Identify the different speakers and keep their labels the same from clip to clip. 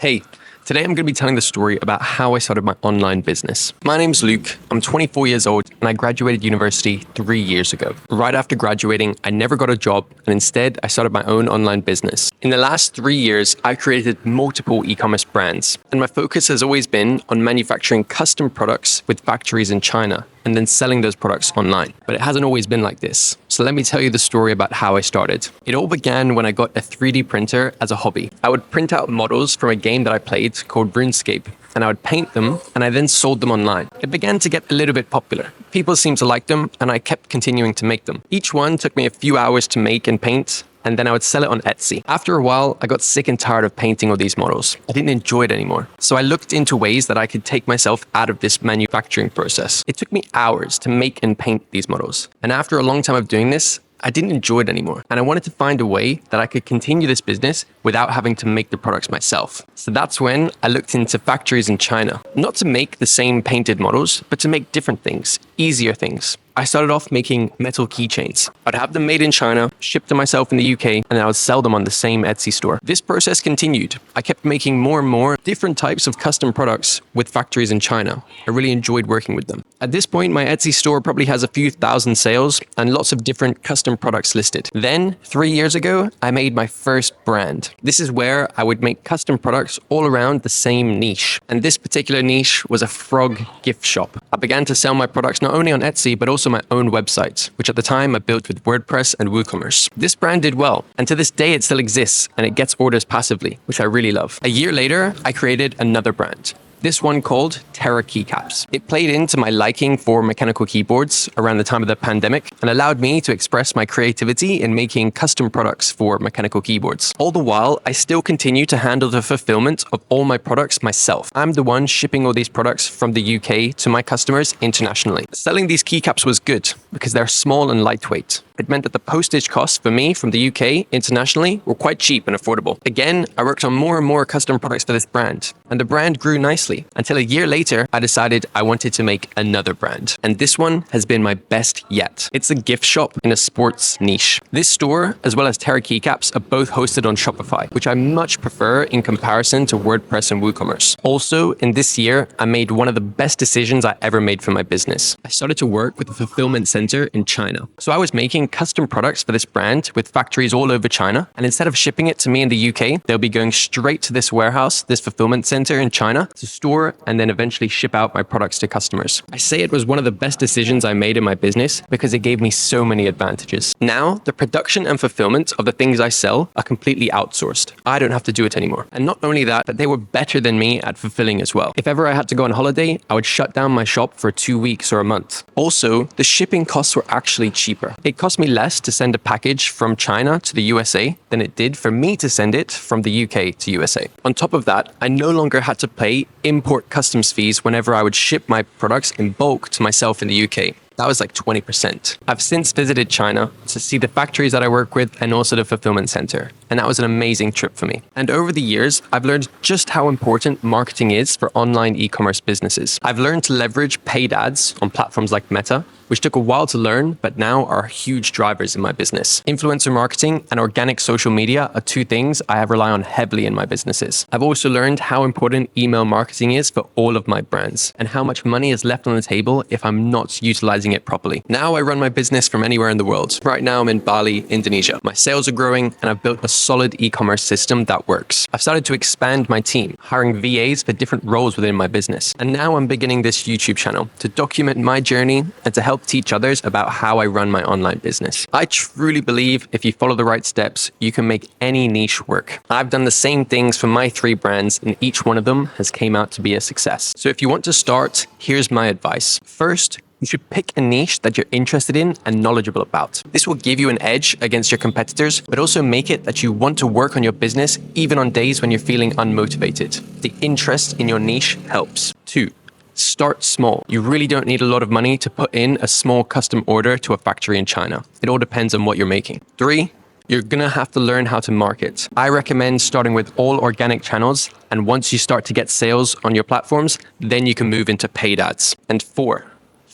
Speaker 1: Hey, today I'm going to be telling the story about how I started my online business. My name's Luke, I'm 24 years old, and I graduated university 3 years ago. Right after graduating, I never got a job, and instead I started my own online business. In the last 3 years, I've created multiple e-commerce brands, and my focus has always been on manufacturing custom products with factories in China, and then selling those products online. But it hasn't always been like this. So let me tell you the story about how I started. It all began when I got a 3D printer as a hobby. I would print out models from a game that I played called RuneScape, and I would paint them, and I then sold them online. It began to get a little bit popular. People seemed to like them, and I kept continuing to make them. Each one took me a few hours to make and paint, and then I would sell it on Etsy. After a while, I got sick and tired of painting all these models. I didn't enjoy it anymore. So I looked into ways that I could take myself out of this manufacturing process. It took me hours to make and paint these models. And after a long time of doing this, I didn't enjoy it anymore. And I wanted to find a way that I could continue this business without having to make the products myself. So that's when I looked into factories in China. Not to make the same painted models, but to make different things, easier things. I started off making metal keychains. I'd have them made in China, shipped to myself in the UK, and then I would sell them on the same Etsy store. This process continued. I kept making more and more different types of custom products with factories in China. I really enjoyed working with them. At this point, my Etsy store probably has a few thousand sales and lots of different custom products listed. Then, 3 years ago, I made my first brand. This is where I would make custom products all around the same niche. And this particular niche was a frog gift shop. I began to sell my products not only on Etsy, but also my own website, which at the time I built with WordPress and WooCommerce. This brand did well, and to this day it still exists, and it gets orders passively, which I really love. A year later, I created another brand. This one called Terra Keycaps. It played into my liking for mechanical keyboards around the time of the pandemic and allowed me to express my creativity in making custom products for mechanical keyboards. All the while, I still continue to handle the fulfillment of all my products myself. I'm the one shipping all these products from the UK to my customers internationally. Selling these keycaps was good because they're small and lightweight. It meant that the postage costs for me from the UK internationally were quite cheap and affordable. Again, I worked on more and more custom products for this brand, and the brand grew nicely until a year later, I decided I wanted to make another brand. And this one has been my best yet. It's a gift shop in a sports niche. This store, as well as Terra Keycaps, are both hosted on Shopify, which I much prefer in comparison to WordPress and WooCommerce. Also, in this year, I made one of the best decisions I ever made for my business. I started to work with a fulfillment center in China. So I was making custom products for this brand with factories all over China. And instead of shipping it to me in the UK, they'll be going straight to this warehouse, this fulfillment center in China, to store and then eventually ship out my products to customers. I say it was one of the best decisions I made in my business because it gave me so many advantages. Now, the production and fulfillment of the things I sell are completely outsourced. I don't have to do it anymore. And not only that, but they were better than me at fulfilling as well. If ever I had to go on holiday, I would shut down my shop for 2 weeks or a month. Also, the shipping costs were actually cheaper. It cost me less to send a package from China to the USA than it did for me to send it from the UK to USA. On top of that, I no longer had to pay import customs fees whenever I would ship my products in bulk to myself in the UK. That was like 20%. I've since visited China to see the factories that I work with and also the fulfillment center. And that was an amazing trip for me. And over the years, I've learned just how important marketing is for online e-commerce businesses. I've learned to leverage paid ads on platforms like Meta, which took a while to learn, but now are huge drivers in my business. Influencer marketing and organic social media are two things I have rely on heavily in my businesses. I've also learned how important email marketing is for all of my brands and how much money is left on the table if I'm not utilizing it properly. Now I run my business from anywhere in the world. Right now I'm in Bali, Indonesia. My sales are growing and I've built a solid e-commerce system that works. I've started to expand my team, hiring VAs for different roles within my business. And now I'm beginning this YouTube channel to document my journey and to help teach others about how I run my online business. I truly believe if you follow the right steps, you can make any niche work. I've done the same things for my 3 brands and each one of them has came out to be a success. So if you want to start, here's my advice. First, you should pick a niche that you're interested in and knowledgeable about. This will give you an edge against your competitors, but also make it that you want to work on your business even on days when you're feeling unmotivated. The interest in your niche helps. 2, start small. You really don't need a lot of money to put in a small custom order to a factory in China. It all depends on what you're making. 3, you're gonna have to learn how to market. I recommend starting with all organic channels, and once you start to get sales on your platforms, then you can move into paid ads. And 4,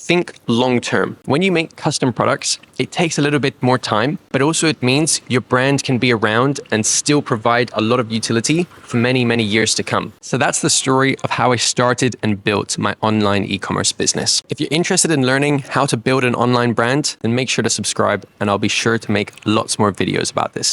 Speaker 1: think long term. When you make custom products, it takes a little bit more time, but also it means your brand can be around and still provide a lot of utility for many, many years to come. So that's the story of how I started and built my online e-commerce business. If you're interested in learning how to build an online brand, then make sure to subscribe and I'll be sure to make lots more videos about this.